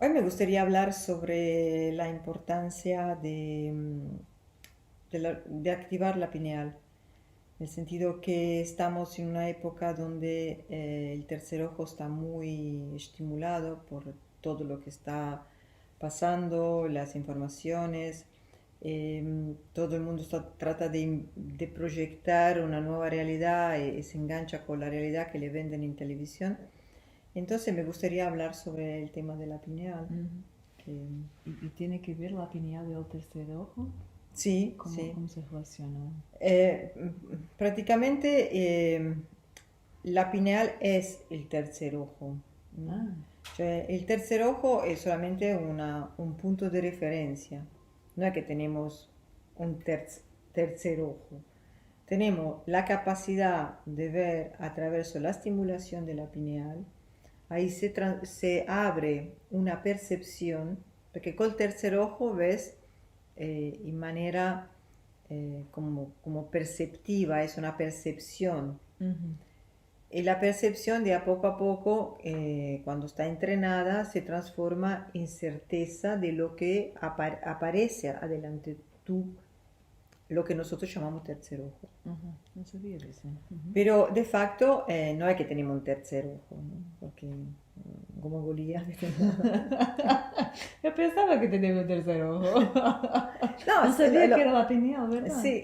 Hoy me gustaría hablar sobre la importancia de activar la pineal, en el sentido que estamos en una época donde el tercer ojo está muy estimulado por todo lo que está pasando, las informaciones. Todo el mundo trata de proyectar una nueva realidad y se engancha con la realidad que le venden en televisión. Entonces me gustaría hablar sobre el tema de la pineal. Ujú. que- ¿Y tiene que ver la pineal del tercer ojo? sí, ¿Cómo, sí. cómo se relaciona? Eh, prácticamente la pineal es el tercer ojo. Ah, Cioè, el tercer ojo es solamente un punto de referencia. No es que tenemos un tercer ojo. Tenemos la capacidad de ver a través de la estimulación de la pineal. Ahí se abre una percepción, porque con el tercer ojo ves en manera como perceptiva, es una percepción. ujú. Y la percepción de a poco, cuando está entrenada, se transforma en certeza de lo que aparece adelante tú, lo que nosotros llamamos tercer ojo. Ajá, no sabía de eso. Ujú. Pero de facto no es que tenemos un tercer ojo, ¿no? Porque como Goliat. Yo pensaba que tenía un tercer ojo. No, No sabía que era la pineal, ¿verdad? sí,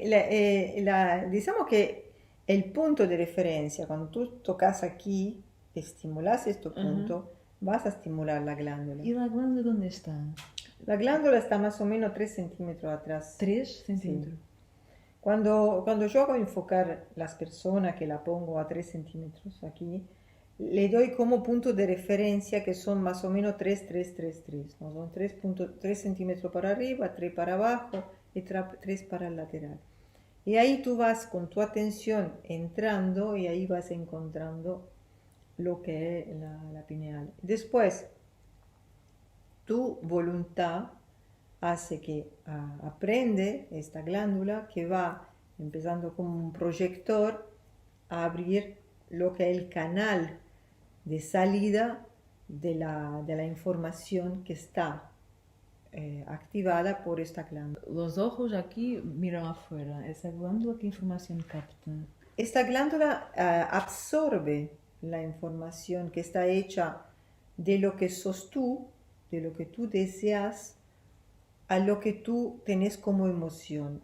digamos que el punto de referencia, cuando tú tocas aquí, estimulas este Ajá. punto, vas a estimular la glándula. ¿Y la glándula dónde está? La glándula está más o menos 3 centímetros atrás. 3 Sí. centímetros. Cuando yo hago enfocar las personas que la pongo a 3 centímetros aquí, le doy como punto de referencia que son más o menos 3 3 3 3, ¿no? Son 3 centímetros para arriba, 3 para abajo y 3 para el lateral. Y ahí tú vas con tu atención entrando y ahí vas encontrando lo que es la pineal. Después, tu voluntad hace que aprende esta glándula que va empezando como un proyector a abrir lo que es el canal de salida de la información que está activada por esta glándula. Los ojos aquí miran afuera. Esa glándula, ¿qué información capta? Esta glándula absorbe la información que está hecha de lo que sos tú, de lo que tú deseas, a lo que tú tenés como emoción.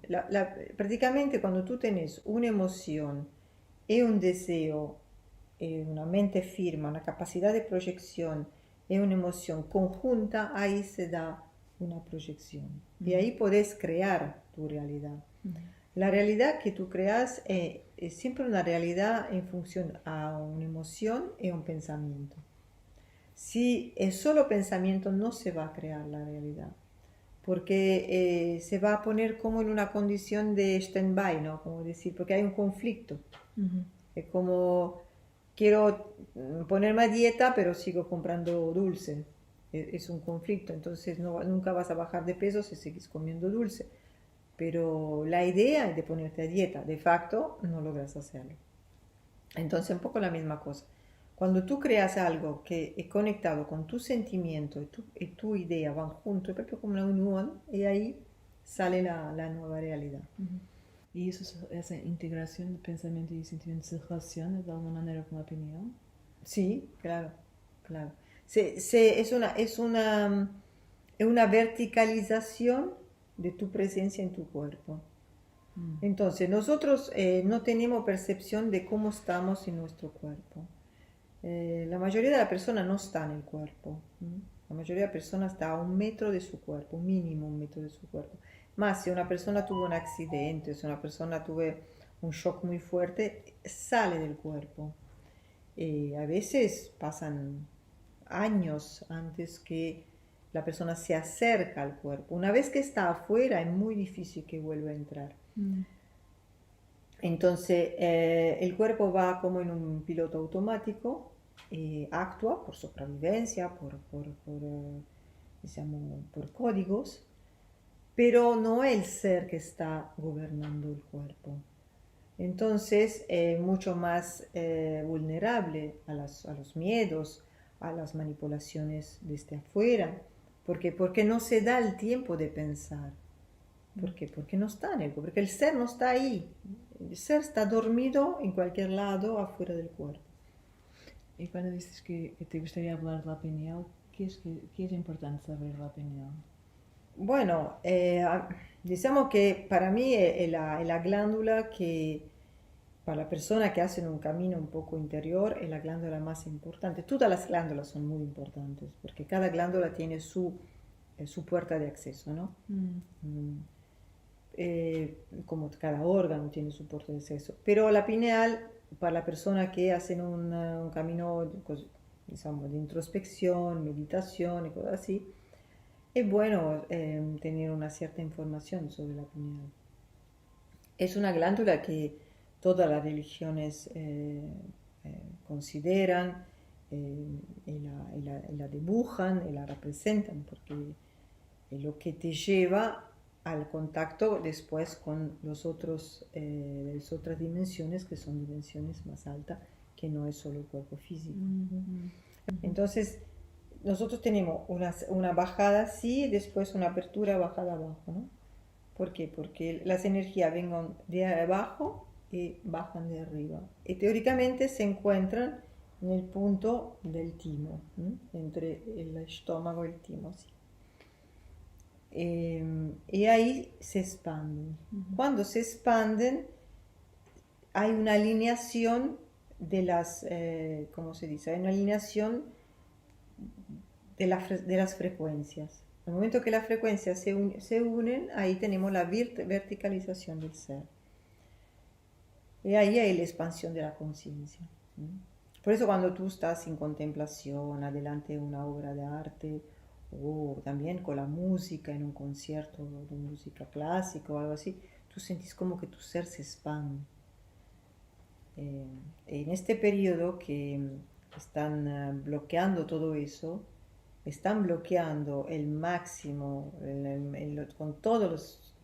Prácticamente cuando tú tenés una emoción y un deseo, una mente firme, una capacidad de proyección y una emoción conjunta, ahí se da una proyección. Y ahí podés crear tu realidad. La realidad que tú creas es siempre una realidad en función a una emoción y un pensamiento. Si es solo pensamiento, no se va a crear la realidad, porque se va a poner como en una condición de stand-by, ¿no? Como decir, porque hay un conflicto. Ujú. Es como, quiero ponerme a dieta, pero sigo comprando dulce. Es un conflicto, entonces nunca vas a bajar de peso si sigues comiendo dulce. Pero la idea es de ponerte a dieta, de facto no logras hacerlo. Entonces, un poco la misma cosa. Cuando tú creas algo que es conectado con tu sentimiento y tu idea van juntos, es proprio como una unión, y ahí sale la nueva realidad. Ujú. ¿Y esa integración de pensamiento y sentimiento se relaciona de alguna manera con la pineal? Sí, claro, claro. Es una verticalización de tu presencia en tu cuerpo. Mm. Entonces, nosotros no tenemos percepción de cómo estamos en nuestro cuerpo. La mayoría de las personas no está en el cuerpo. ¿No? La mayoría de las personas está a 1 metro de su cuerpo, mínimo 1 metro de su cuerpo. Más si una persona tuvo un accidente, si una persona tuvo un shock muy fuerte, sale del cuerpo. A veces pasan años antes que la persona se acerca al cuerpo. Una vez que está afuera es muy difícil que vuelva a entrar. Mm. Entonces el cuerpo va como en un piloto automático, actúa por supervivencia, por códigos, pero no es el ser que está gobernando el cuerpo. Entonces mucho más vulnerable a los miedos, a las manipulaciones desde afuera. Porque no se da el tiempo de pensar. ¿Por qué? Porque no está en el cuerpo, porque el ser no está ahí. El ser está dormido en cualquier lado afuera del cuerpo. Y cuando dices que te gustaría hablar de la pineal, ¿qué es importante saber de la pineal? Bueno, digamos que para mí es la glándula que, para la persona que hace un camino un poco interior, es la glándula más importante. Todas las glándulas son muy importantes, porque cada glándula tiene su puerta de acceso, ¿no? Mm. Como cada órgano tiene su puerta de acceso. Pero la pineal, para la persona que hacen un camino, digamos, de introspección, meditación y cosas así, es bueno tener una cierta información sobre la pineal. Es una glándula que todas las religiones consideran y la dibujan y la representan, porque es lo que te lleva al contacto después con las otras dimensiones, que son dimensiones más altas, que no es solo el cuerpo físico. Entonces, nosotros tenemos una bajada así y después una apertura, bajada abajo, ¿no? ¿Por qué? Porque las energías vengan de abajo y bajan de arriba. Y teóricamente se encuentran en el punto del timo, ¿no? Entre el estómago y el timo, sí. Y ahí se expanden. Cuando se expanden, hay una alineación de las, ¿cómo se dice? Hay una alineación de las frecuencias. En el momento que las frecuencias se unen, ahí tenemos la verticalización del ser. Y ahí hay la expansión de la conciencia. Por eso cuando tú estás en contemplación, adelante de una obra de arte, o también con la música, en un concierto de música clásica o algo así, tú sentís como que tu ser se expande. En este periodo que están bloqueando todo eso, están bloqueando el máximo, con toda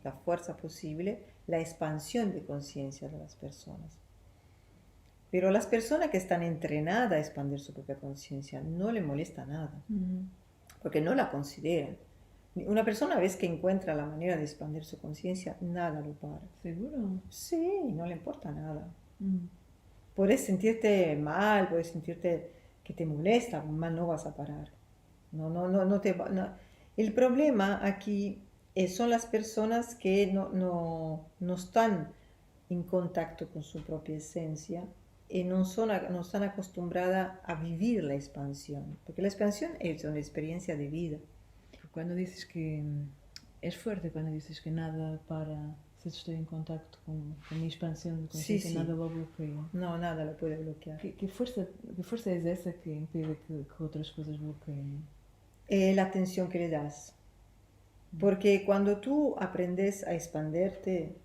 la fuerza posible, la expansión de conciencia de las personas. Pero las personas que están entrenadas a expandir su propia conciencia no le molesta nada, porque no la consideran. Una persona, vez que encuentra la manera de expandir su conciencia, nada lo para. ¿Seguro? Sí, no le importa nada. Puedes sentirte mal, puedes sentirte que te molesta, mal no vas a parar. No te va, no. El problema aquí son las personas que no están en contacto con su propia esencia y no están acostumbradas a vivir la expansión, porque la expansión es una experiencia de vida. Cuando dices que es fuerte, cuando dices que nada para, si estoy en contacto con mi expansión de conciencia, Sí. nada lo bloquea. No, nada lo puede bloquear. ¿Qué fuerza es esa que impide que otras cosas bloqueen? La atención que le das. Porque cuando tú aprendes a expandirte,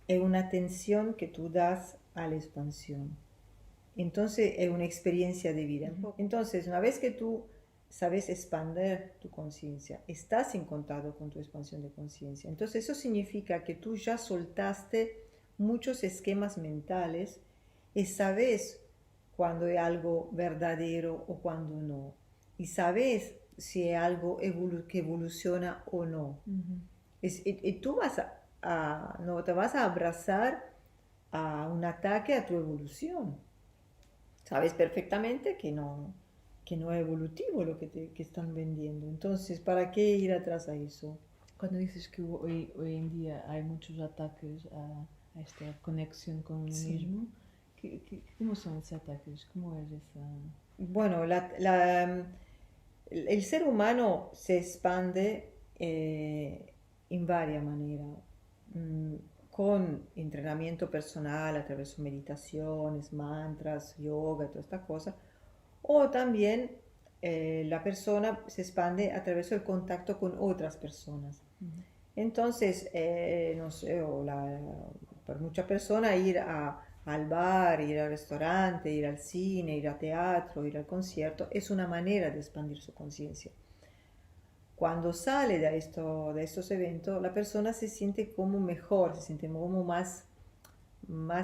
es una atención que tú das a la expansión. Entonces es una experiencia de vida. Entonces, una vez que tú sabes expandir tu conciencia, estás en contacto con tu expansión de conciencia. Entonces eso significa que tú ya soltaste muchos esquemas mentales y sabes cuando es algo verdadero o cuando no. Y sabes si es algo que evoluciona o no. Y tú no te vas a abrazar a un ataque a tu evolución. Sabes perfectamente que no es evolutivo lo que están vendiendo. Entonces, ¿para qué ir atrás a eso? Cuando dices que hoy en día hay muchos ataques a esta conexión con uno mismo, ¿cómo son esos ataques? ¿Cómo es esa...? Bueno, el ser humano se expande en varias maneras. Con entrenamiento personal a través de meditaciones, mantras, yoga, todas estas cosas, o también la persona se expande a través del contacto con otras personas. Entonces, no sé, para muchas personas ir al bar, ir al restaurante, ir al cine, ir al teatro, ir al concierto, es una manera de expandir su conciencia. Cuando sale de estos eventos, la persona se siente como mejor, se siente como más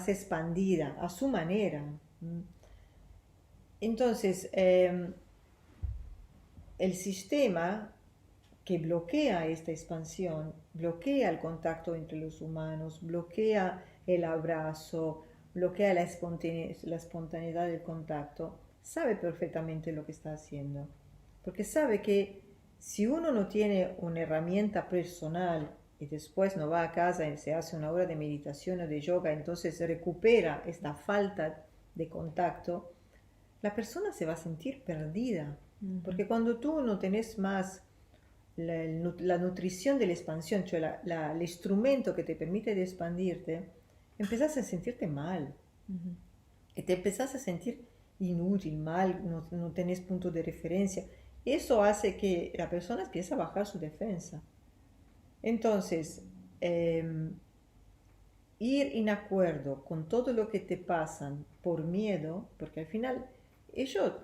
expandida a su manera. Entonces, el sistema que bloquea esta expansión, bloquea el contacto entre los humanos, bloquea el abrazo, bloquea la espontaneidad del contacto, sabe perfectamente lo que está haciendo. Porque sabe que si uno no tiene una herramienta personal y después no va a casa y se hace una hora de meditación o de yoga, entonces recupera esta falta de contacto, la persona se va a sentir perdida. Porque cuando tú no tenés más la nutrición de la expansión, cioè el instrumento que te permite de expandirte, empezás a sentirte mal. Y te empezás a sentir inútil, mal, no tenés punto de referencia. Eso hace que la persona empiece a bajar su defensa. Entonces, ir en acuerdo con todo lo que te pasan por miedo, porque al final ellos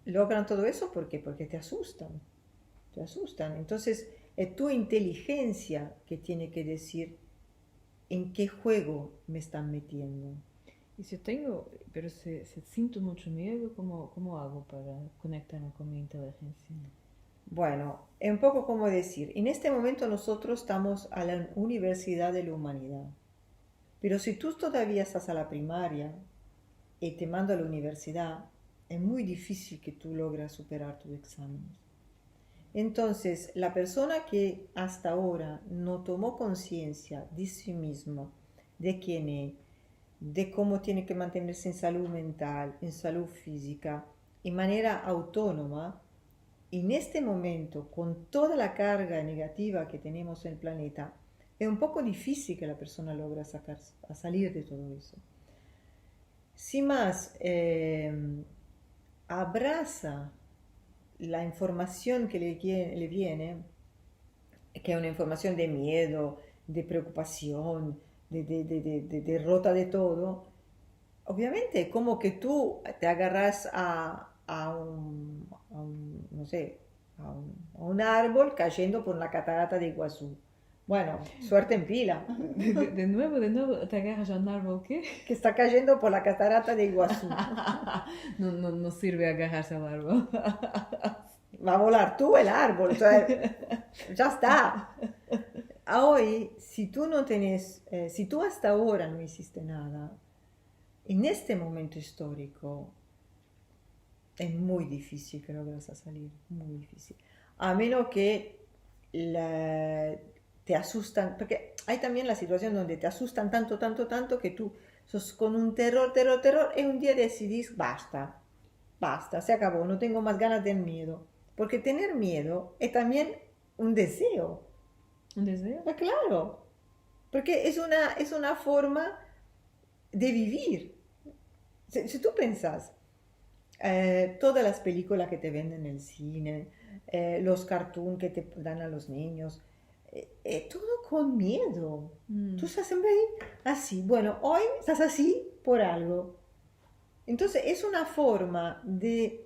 logran todo eso porque te asustan, te asustan. Entonces, es tu inteligencia que tiene que decir en qué juego me están metiendo. Y si tengo, pero si siento mucho miedo, ¿cómo hago para conectarme con mi inteligencia? Bueno, es un poco como decir, en este momento nosotros estamos a la Universidad de la Humanidad, pero si tú todavía estás a la primaria y te mando a la universidad, es muy difícil que tú logres superar tus exámenes. Entonces, la persona que hasta ahora no tomó conciencia de sí mismo, de quién es, de cómo tiene que mantenerse en salud mental, en salud física, en manera autónoma, en este momento, con toda la carga negativa que tenemos en el planeta, es un poco difícil que la persona logre salir de todo eso. Si más abraza la información que le viene, que es una información de miedo, de preocupación, de derrota de todo, obviamente como que tú te agarras no sé, a un árbol cayendo por la catarata de Iguazú. Bueno, suerte en pila. De nuevo, te agarras a un árbol, ¿qué? Que está cayendo por la catarata de Iguazú. No sirve agarrarse al árbol. Va a volar tú el árbol, o sea, ya está. Hoy, si tú no tenés, si tú hasta ahora no hiciste nada, en este momento histórico es muy difícil que logres salir, muy difícil. A menos que te asustan, porque hay también la situación donde te asustan tanto que tú sos con un terror, y un día decidís, basta, se acabó, no tengo más ganas del miedo. Porque tener miedo es también un deseo. ¿Un deseo? Claro, porque es una forma de vivir. Si tú pensás, todas las películas que te venden en el cine, los cartoons que te dan a los niños, todo con miedo. Tú estás siempre ahí, así. Bueno, hoy estás así por algo. Entonces es una forma de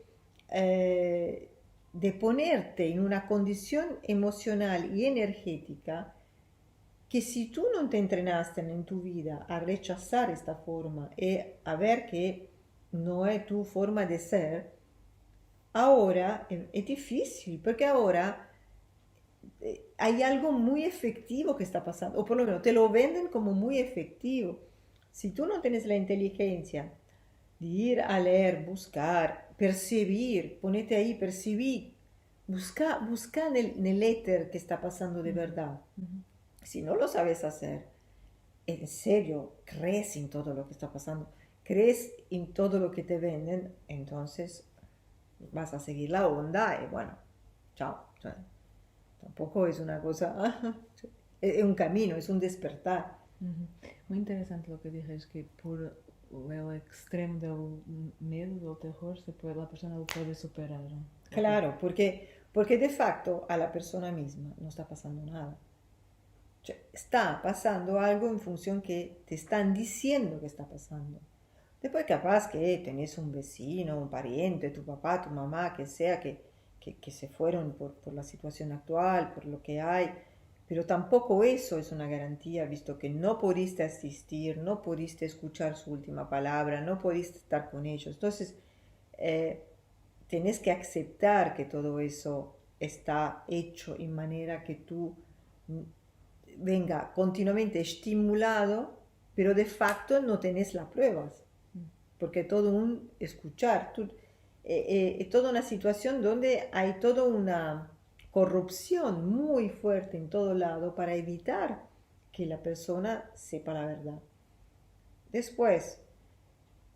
ponerte en una condición emocional y energética que si tú no te entrenaste en tu vida a rechazar esta forma y a ver que no es tu forma de ser, ahora es difícil, porque ahora hay algo muy efectivo que está pasando, o por lo menos te lo venden como muy efectivo. Si tú no tienes la inteligencia de ir a leer, buscar, percibir, ponete ahí, percibir, busca en el éter que está pasando de verdad. Si no lo sabes hacer, en serio, crees en todo lo que está pasando, crees en todo lo que te venden, entonces vas a seguir la onda y bueno, chao. O sea, tampoco es una cosa, es un camino, es un despertar. Muy interesante lo que dices, que por el extremo del miedo, del terror, la persona lo puede superar. Claro, porque de facto a la persona misma no está pasando nada. Cioè, está pasando algo en función que te están diciendo que está pasando. Después capaz que tenés un vecino, un pariente, tu papá, tu mamá, que sea, que se fueron por la situación actual, por lo que hay, pero tampoco eso es una garantía, visto que no pudiste asistir, no pudiste escuchar su última palabra, no pudiste estar con ellos. Entonces, tenés que aceptar que todo eso está hecho en manera que tú venga continuamente estimulado, pero de facto no tenés las pruebas, porque todo un escuchar, toda una situación donde hay toda una corrupción muy fuerte en todo lado para evitar que la persona sepa la verdad. Después,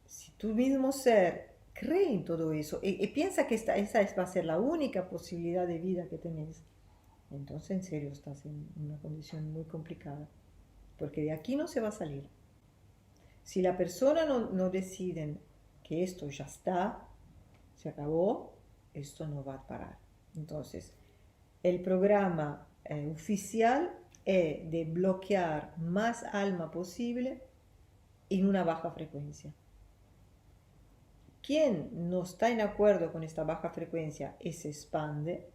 si tu mismo ser cree en todo eso y piensa que esa va a ser la única posibilidad de vida que tenés, entonces en serio estás en una condición muy complicada, porque de aquí no se va a salir. Si la persona no decide que esto ya está, se acabó, esto no va a parar. Entonces, el programa oficial es de bloquear más alma posible en una baja frecuencia. Quien no está en acuerdo con esta baja frecuencia y se expande,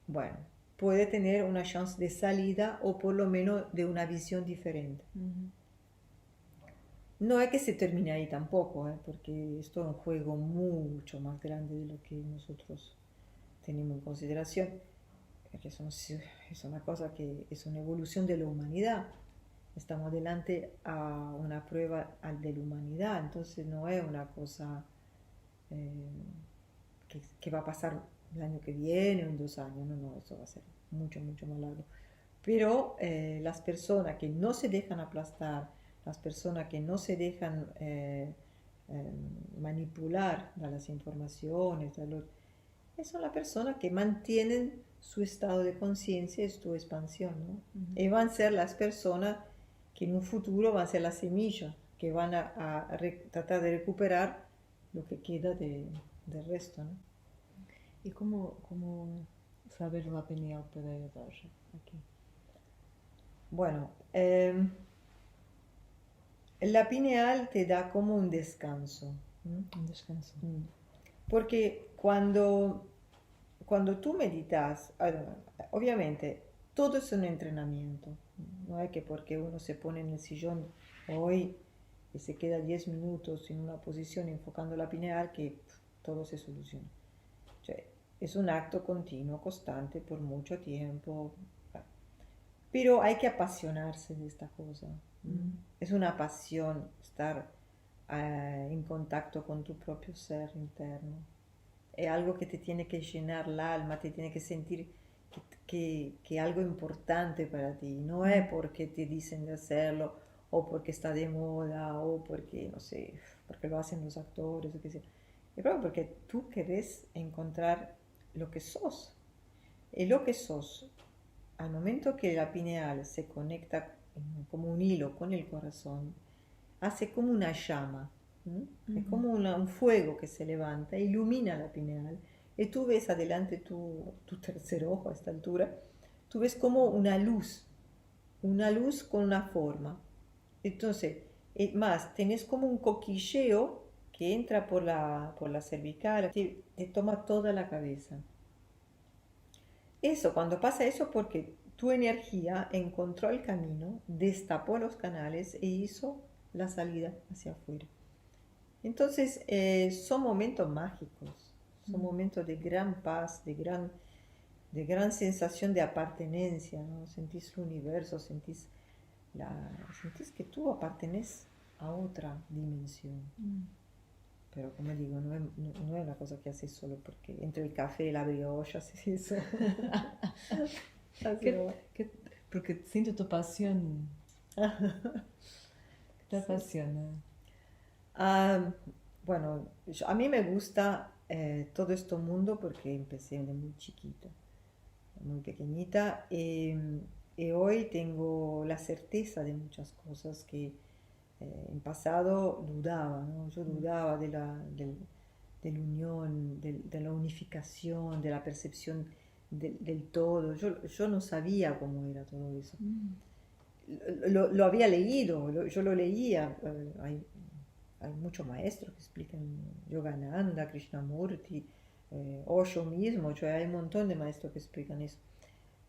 bueno, puede tener una chance de salida o por lo menos de una visión diferente. No es que se termine ahí tampoco, porque esto es un juego mucho más grande de lo que nosotros tenemos en consideración. Es una cosa que es una evolución de la humanidad. Estamos delante a una prueba de la humanidad, entonces no es una cosa que va a pasar el año que viene o en 2 años, no, eso va a ser mucho, mucho más largo. Pero las personas que no se dejan aplastar, las personas que no se dejan manipular de las informaciones, son las personas que mantienen su estado de conciencia y su expansión, ¿no? Y van a ser las personas que en un futuro van a ser las semillas que van a tratar de recuperar lo que queda del resto, ¿no? ¿Y cómo saber la pineal puede ayudar aquí? Bueno, la pineal te da como un descanso. Un descanso. Porque cuando tú meditas, obviamente todo es un entrenamiento. No hay que porque uno se pone en el sillón hoy y se queda 10 minutos en una posición enfocando la pineal que todo se soluciona. O sea, es un acto continuo, constante, por mucho tiempo. Pero hay que apasionarse de esta cosa. Es una pasión estar en contacto con tu propio ser interno. Es algo que te tiene que llenar el alma, te tiene que sentir que algo importante para ti. No es porque te dicen de hacerlo, o porque está de moda, o porque, no sé, porque lo hacen los actores, o qué sé. Es porque tú querés encontrar lo que sos. Y lo que sos, al momento que la pineal se conecta como un hilo con el corazón, hace como una llama. Es como un fuego que se levanta, ilumina la pineal. Y tú ves adelante tu tercer ojo a esta altura, tú ves como una luz con una forma. Entonces, más, tenés como un coquilleo que entra por la cervical, te toma toda la cabeza. Eso, cuando pasa eso, porque tu energía encontró el camino, destapó los canales e hizo la salida hacia afuera. Entonces, son momentos mágicos, son momentos de gran paz, de gran sensación de apartenencia, ¿no? Sentís el universo, sentís que tú apartenés a otra dimensión. Pero como digo, no es una cosa que haces solo porque entre el café y la brioche haces eso. Porque siento tu pasión. ¿Qué te apasiona? Bueno, a mí me gusta todo este mundo porque empecé de muy chiquita, muy pequeñita, y hoy tengo la certeza de muchas cosas que en pasado dudaba, ¿no? Yo dudaba de la unión, de la unificación, de la percepción del todo. Yo no sabía cómo era todo eso. Lo había leído, yo lo leía. Hay muchos maestros que explican Yogananda, Krishnamurti, Osho mismo, hay un montón de maestros que explican eso.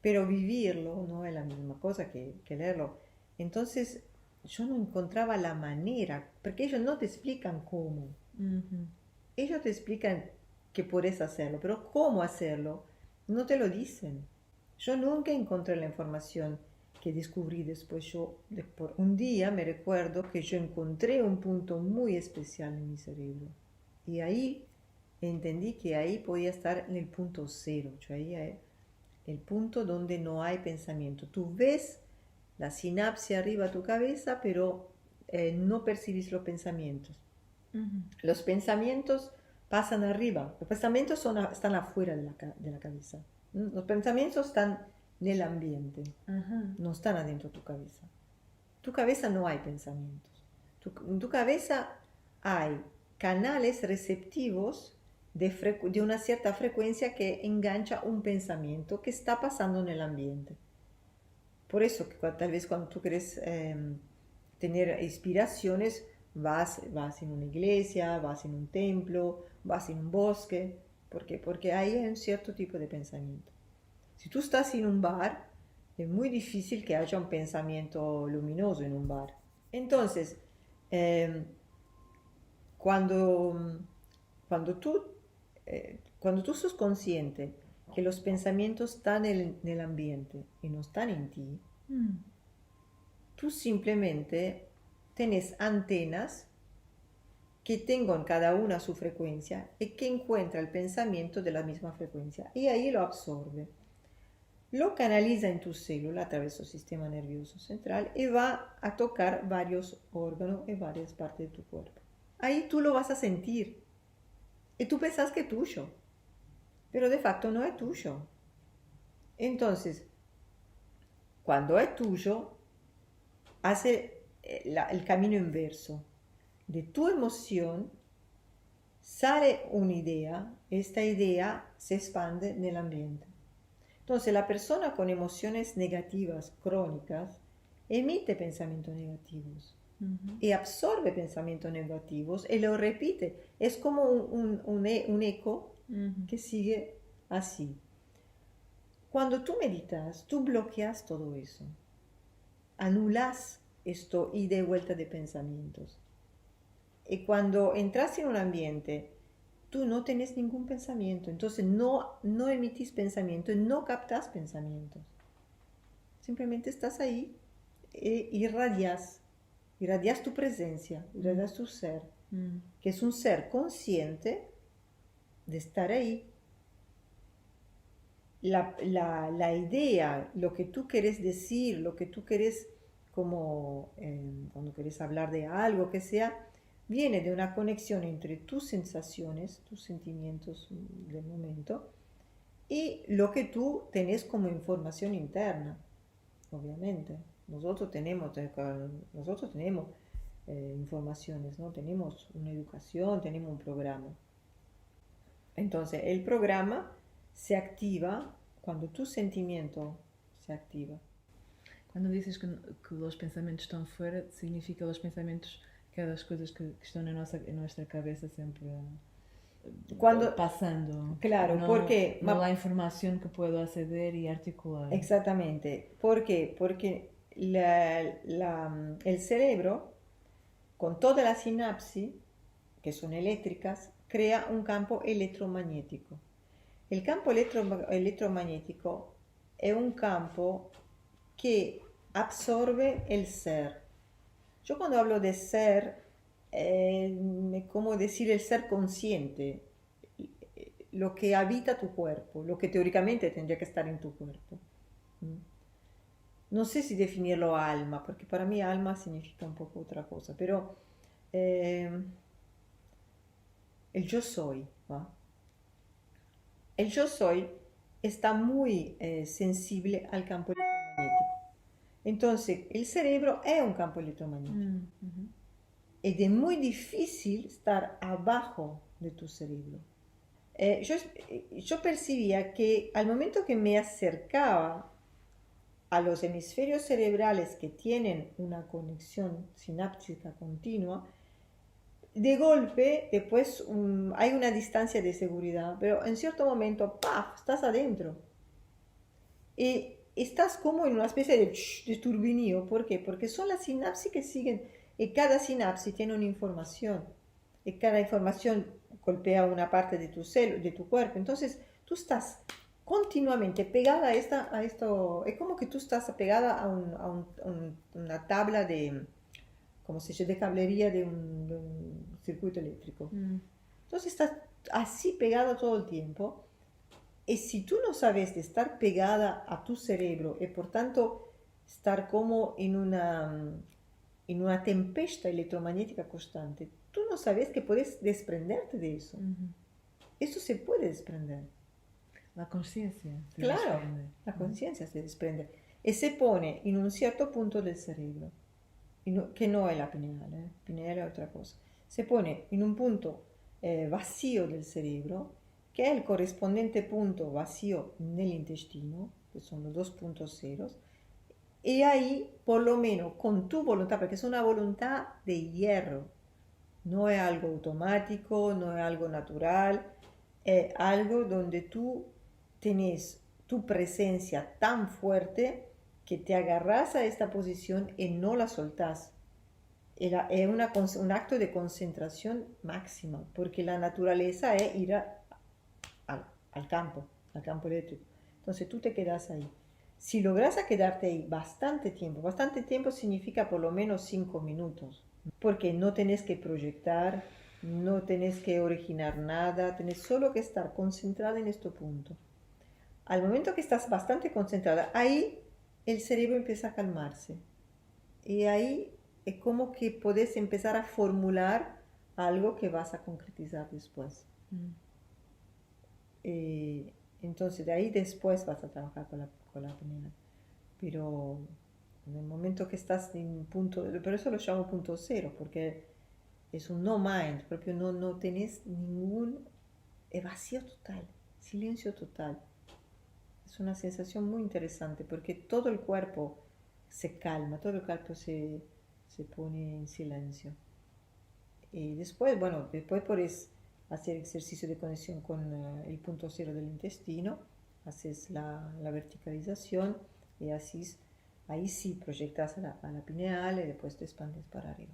Pero vivirlo no es la misma cosa que leerlo. Entonces yo no encontraba la manera, porque ellos no te explican cómo. Ellos te explican que puedes hacerlo, pero cómo hacerlo no te lo dicen. Yo nunca encontré la información que descubrí después. Por un día me recuerdo que yo encontré un punto muy especial en mi cerebro y ahí entendí que ahí podía estar en el punto cero, el punto donde no hay pensamiento. Tú ves la sinapsis arriba de tu cabeza, pero no percibís los pensamientos. Los pensamientos pasan arriba, los pensamientos están afuera de la cabeza. Los pensamientos están en el ambiente, no están adentro de tu cabeza. Tu cabeza no hay pensamientos. En tu cabeza hay canales receptivos de una cierta frecuencia que engancha un pensamiento que está pasando en el ambiente. Por eso que tal vez cuando tú quieres tener inspiraciones, vas en una iglesia, vas en un templo, vas en un bosque. ¿Por qué? Porque ahí hay un cierto tipo de pensamiento. Si tú estás en un bar, es muy difícil que haya un pensamiento luminoso en un bar. Entonces, cuando tú sos consciente que los pensamientos están en el ambiente y no están en ti, tú simplemente tenés antenas que tengan cada una su frecuencia y que encuentra el pensamiento de la misma frecuencia y ahí lo absorbe. Lo canaliza en tu célula a través del sistema nervioso central y va a tocar varios órganos y varias partes de tu cuerpo. Ahí tú lo vas a sentir y tú pensás que es tuyo, pero de facto no es tuyo. Entonces, cuando es tuyo, hace el camino inverso. De tu emoción sale una idea, esta idea se expande en el ambiente. Entonces, la persona con emociones negativas crónicas emite pensamientos negativos y absorbe pensamientos negativos y lo repite. Es como un eco que sigue así. Cuando tú meditas, tú bloqueas todo eso. Anulas esto ida y vuelta de pensamientos. Y cuando entras en un ambiente, tú no tenés ningún pensamiento. Entonces no emitís pensamiento, no captas pensamientos. Simplemente estás ahí e irradias tu presencia, irradias tu ser, que es un ser consciente de estar ahí. La idea, lo que tú quieres decir, lo que tú quieres como cuando quieres hablar de algo que sea, viene de una conexión entre tus sensaciones, tus sentimientos del momento y lo que tú tenés como información interna, obviamente. Nosotros tenemos informaciones, ¿no? Tenemos una educación, tenemos un programa. Entonces, el programa se activa cuando tu sentimiento se activa. Cuando dices que los pensamientos están fuera, significa los pensamientos, aquelas coisas que estão na nossa cabeça sempre passando. Claro, porque no há información que puedo acceder y articular. Exactamente. ¿Por qué? Porque el cerebro, con toda la sinapsis, que son eléctricas, crea un campo electromagnético. El campo electromagnético es un campo que absorbe el ser. Yo cuando hablo de ser, es como decir el ser consciente, lo que habita tu cuerpo, lo que teóricamente tendría que estar en tu cuerpo. No sé si definirlo alma, porque para mí alma significa un poco otra cosa, pero el yo soy, ¿va? El yo soy está muy sensible al campo electromagnético. Entonces, el cerebro es un campo electromagnético. Es de muy difícil estar abajo de tu cerebro. Yo percibía que al momento que me acercaba a los hemisferios cerebrales que tienen una conexión sináptica continua, de golpe, después hay una distancia de seguridad, pero en cierto momento, ¡paf!, estás adentro. Y estás como en una especie de turbinio. ¿Por qué? Porque son las sinapsis que siguen, y cada sinapsis tiene una información, y cada información golpea una parte de tu de tu cuerpo. Entonces, tú estás continuamente pegada a esto, es como que tú estás pegada una tabla de, como se dice, de cablería de un circuito eléctrico. Entonces estás así pegada todo el tiempo. Y si tú no sabes de estar pegada a tu cerebro y por tanto estar como en una tempesta electromagnética constante, tú no sabes que puedes desprenderte de eso. Eso se puede desprender. La conciencia se Claro, desprende. la conciencia se desprende y se pone en un cierto punto del cerebro, que no es la pineal, pineal es otra cosa. Se pone en un punto vacío del cerebro, que es el correspondiente punto vacío en el intestino, que son los dos puntos ceros, y ahí, por lo menos, con tu voluntad, porque es una voluntad de hierro, no es algo automático, no es algo natural, es algo donde tú tenés tu presencia tan fuerte que te agarras a esta posición y no la soltás. Es un acto de concentración máxima, porque la naturaleza es ir al campo eléctrico. Entonces tú te quedas ahí. Si logras a quedarte ahí bastante tiempo significa por lo menos 5 minutos, porque no tenés que proyectar, no tenés que originar nada, tenés solo que estar concentrada en este punto. Al momento que estás bastante concentrada, ahí el cerebro empieza a calmarse. Y ahí es como que puedes empezar a formular algo que vas a concretizar después. Entonces, de ahí después vas a trabajar con la pineal. Pero en el momento que estás en punto, pero eso lo llamo punto cero, porque es un no mind, propio no tenés ningún, es vacío total, silencio total. Es una sensación muy interesante porque todo el cuerpo se calma, todo el cuerpo se pone en silencio. Y después, bueno, después puedes hacer ejercicio de conexión con el punto cero del intestino, haces la verticalización y así, ahí sí proyectas a la pineal y después te expandes para arriba.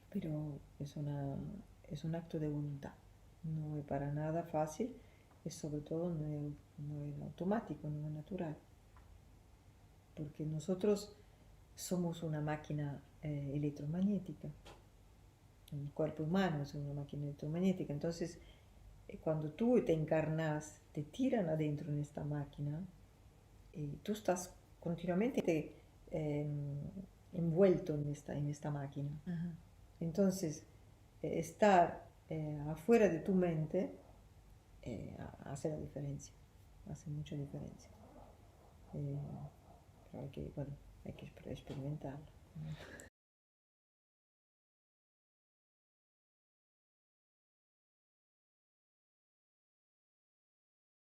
Pero es un acto de voluntad, no es para nada fácil y sobre todo no es automático, no es natural, porque nosotros somos una máquina electromagnética. El cuerpo humano es una máquina electromagnética. Entonces, cuando tú te encarnas, te tiran adentro en esta máquina y tú estás continuamente envuelto en esta máquina. Ajá. Entonces, estar afuera de tu mente hace la diferencia, hace mucha diferencia. Pero hay que, bueno, hay que experimentarlo.